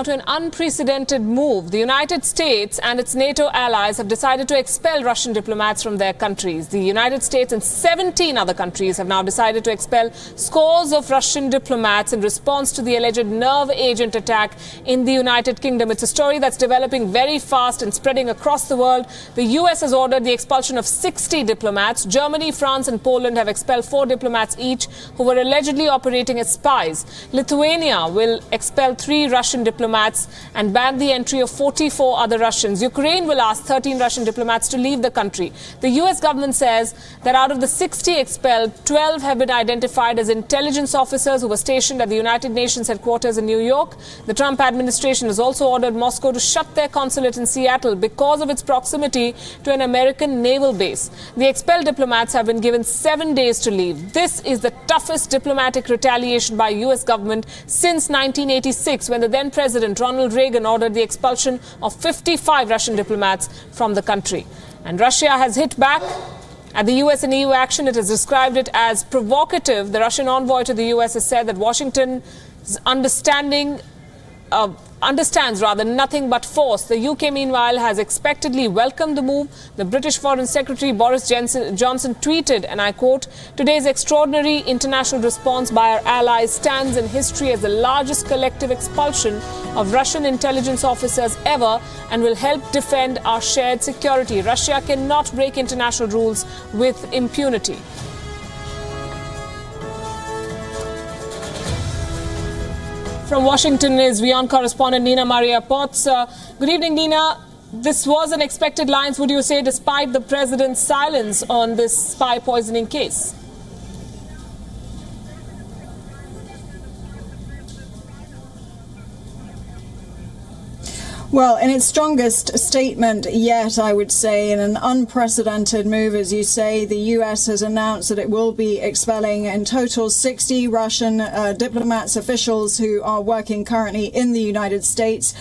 Now to an unprecedented move. The United States and its NATO allies have decided to expel Russian diplomats from their countries. The United States and 17 other countries have now decided to expel scores of Russian diplomats in response to the alleged nerve agent attack in the United Kingdom. It's a story that's developing very fast and spreading across the world. The US has ordered the expulsion of 60 diplomats. Germany, France and Poland have expelled 4 diplomats each who were allegedly operating as spies. Lithuania will expel 3 Russian diplomats and ban the entry of 44 other Russians. Ukraine will ask 13 Russian diplomats to leave the country. The US government says that out of the 60 expelled, 12 have been identified as intelligence officers who were stationed at the United Nations headquarters in New York. The Trump administration has also ordered Moscow to shut their consulate in Seattle because of its proximity to an American naval base. The expelled diplomats have been given 7 days to leave. This is the toughest diplomatic retaliation by US government since 1986, when the then President Ronald Reagan ordered the expulsion of 55 Russian diplomats from the country. And Russia has hit back at the US and EU action. It has described it as provocative. The Russian envoy to the US has said that Washington's understands nothing but force. The UK, meanwhile, has expectedly welcomed the move. The British Foreign Secretary Boris Johnson tweeted, and I quote, "Today's extraordinary international response by our allies stands in history as the largest collective expulsion of Russian intelligence officers ever and will help defend our shared security. Russia cannot break international rules with impunity." From Washington is WION correspondent Nina Maria Potts. Good evening, Nina. This was an expected line, would you say, despite the president's silence on this spy poisoning case? Well, in its strongest statement yet, I would say, in an unprecedented move, as you say, the US has announced that it will be expelling in total 60 Russian diplomats, officials who are working currently in the United States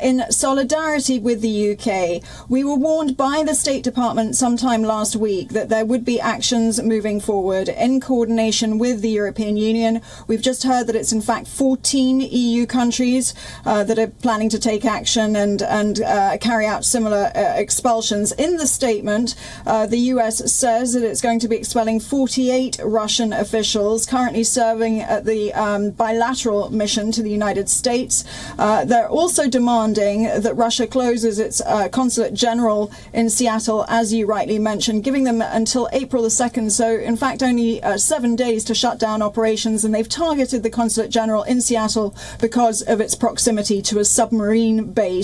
in solidarity with the UK. We were warned by the State Department sometime last week that there would be actions moving forward in coordination with the European Union. We've just heard that it's in fact 14 EU countries that are planning to take action and carry out similar expulsions. In the statement, the US says that it's going to be expelling 48 Russian officials currently serving at the bilateral mission to the United States. They're also demanding that Russia closes its consulate general in Seattle, as you rightly mentioned, giving them until April the 2nd. So, in fact, only 7 days to shut down operations. And they've targeted the consulate general in Seattle because of its proximity to a submarine base.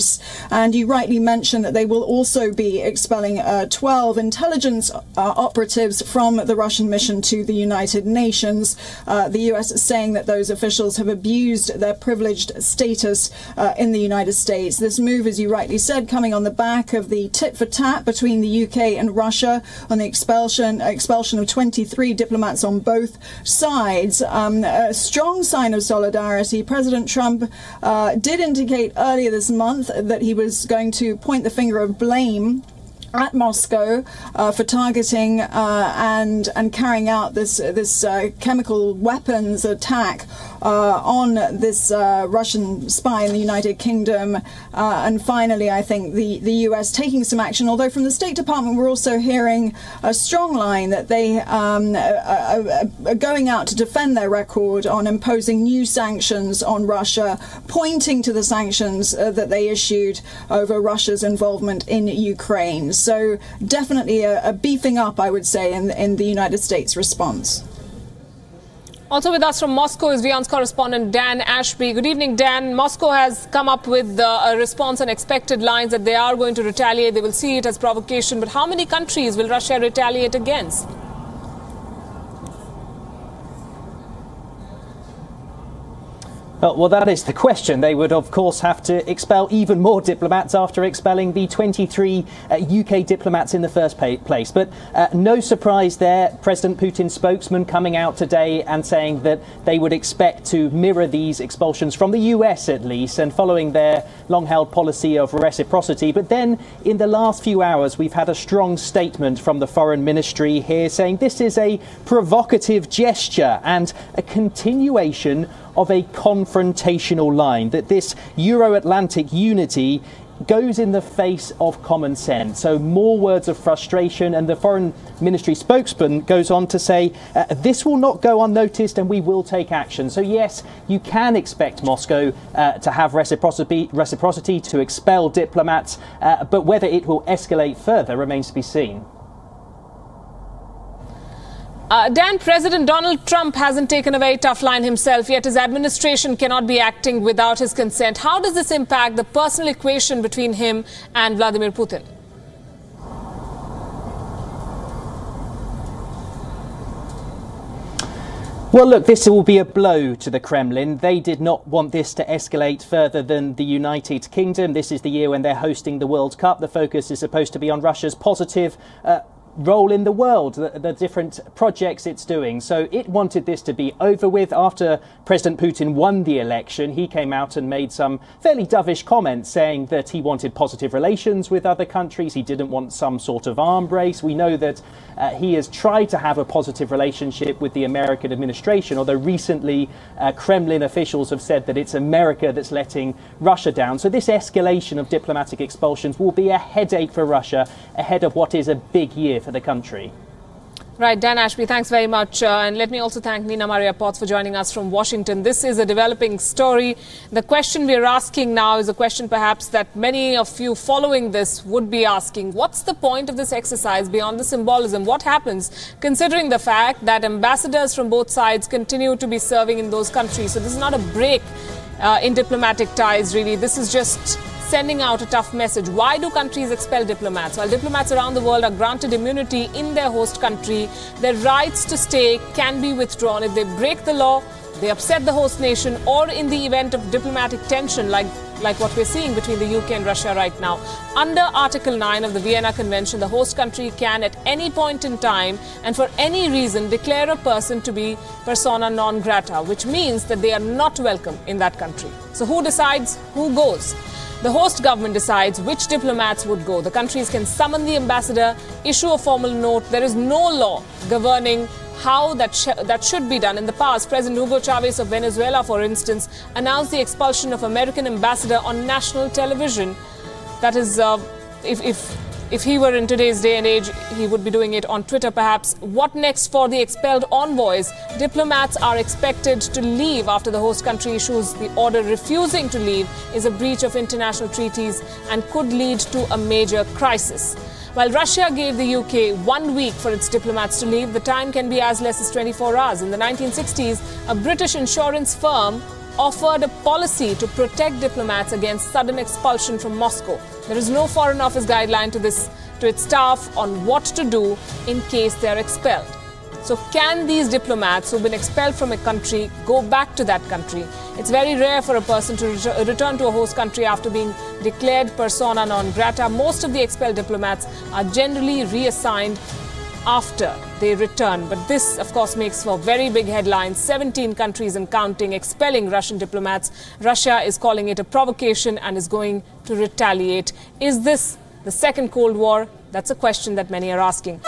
And you rightly mentioned that they will also be expelling 12 intelligence operatives from the Russian mission to the United Nations. The US is saying that those officials have abused their privileged status in the United States. This move, as you rightly said, coming on the back of the tit-for-tat between the UK and Russia on the expulsion of 23 diplomats on both sides. A strong sign of solidarity. President Trump did indicate earlier this month that he was going to point the finger of blame at Moscow for targeting and carrying out this chemical weapons attack on this Russian spy in the United Kingdom. And finally, I think the US taking some action, although from the State Department we're also hearing a strong line that they are going out to defend their record on imposing new sanctions on Russia, pointing to the sanctions that they issued over Russia's involvement in Ukraine. So definitely a beefing up, I would say, in the United States response. Also with us from Moscow is WION's correspondent Dan Ashby. Good evening, Dan. Moscow has come up with a response on expected lines that they are going to retaliate. They will see it as provocation. But how many countries will Russia retaliate against? Well, that is the question. They would, of course, have to expel even more diplomats after expelling the 23 UK diplomats in the first place. But no surprise there. President Putin's spokesman coming out today and saying that they would expect to mirror these expulsions from the US, at least, and following their long-held policy of reciprocity. But then in the last few hours, we've had a strong statement from the Foreign Ministry here saying this is a provocative gesture and a continuation of a confrontational line, that this Euro-Atlantic unity goes in the face of common sense. So more words of frustration, and the Foreign Ministry spokesman goes on to say, this will not go unnoticed and we will take action. So yes, you can expect Moscow to have reciprocity to expel diplomats, but whether it will escalate further remains to be seen. Dan, President Donald Trump hasn't taken a very tough line himself, yet his administration cannot be acting without his consent. How does this impact the personal equation between him and Vladimir Putin? Well, look, this will be a blow to the Kremlin. They did not want this to escalate further than the United Kingdom. This is the year when they're hosting the World Cup. The focus is supposed to be on Russia's positive role in the world, the different projects it's doing. So it wanted this to be over with. After President Putin won the election, he came out and made some fairly dovish comments saying that he wanted positive relations with other countries. He didn't want some sort of arm race. We know that he has tried to have a positive relationship with the American administration, although recently Kremlin officials have said that it's America that's letting Russia down. So this escalation of diplomatic expulsions will be a headache for Russia ahead of what is a big year for the country. Right, Dan Ashby, thanks very much. And let me also thank Nina Maria Potts for joining us from Washington. This is a developing story. The question we're asking now is a question perhaps that many of you following this would be asking. What's the point of this exercise beyond the symbolism? What happens considering the fact that ambassadors from both sides continue to be serving in those countries? So this is not a break in diplomatic ties, really. This is just sending out a tough message. Why do countries expel diplomats? While diplomats around the world are granted immunity in their host country, their rights to stay can be withdrawn if they break the law, they upset the host nation, or in the event of diplomatic tension like what we're seeing between the UK and Russia right now. Under Article 9 of the Vienna Convention, the host country can at any point in time and for any reason declare a person to be persona non grata, which means that they are not welcome in that country. So who decides who goes? The host government decides which diplomats would go. The countries can summon the ambassador, issue a formal note. There is no law governing how that should be done. In the past, President Hugo Chavez of Venezuela, for instance, announced the expulsion of American ambassador on national television. That is, if he were in today's day and age, he would be doing it on Twitter, perhaps. What next for the expelled envoys? Diplomats are expected to leave after the host country issues the order. Refusing to leave is a breach of international treaties and could lead to a major crisis. While Russia gave the UK 1 week for its diplomats to leave, the time can be as less as 24 hours. In the 1960s, a British insurance firm offered a policy to protect diplomats against sudden expulsion from Moscow. There is no Foreign Office guideline to its staff on what to do in case they are expelled. So can these diplomats who've been expelled from a country go back to that country? It's very rare for a person to return to a host country after being declared persona non grata. Most of the expelled diplomats are generally reassigned after they return. But this, of course, makes for very big headlines. 17 countries and counting expelling Russian diplomats. Russia is calling it a provocation and is going to retaliate. Is this the second Cold War? That's a question that many are asking.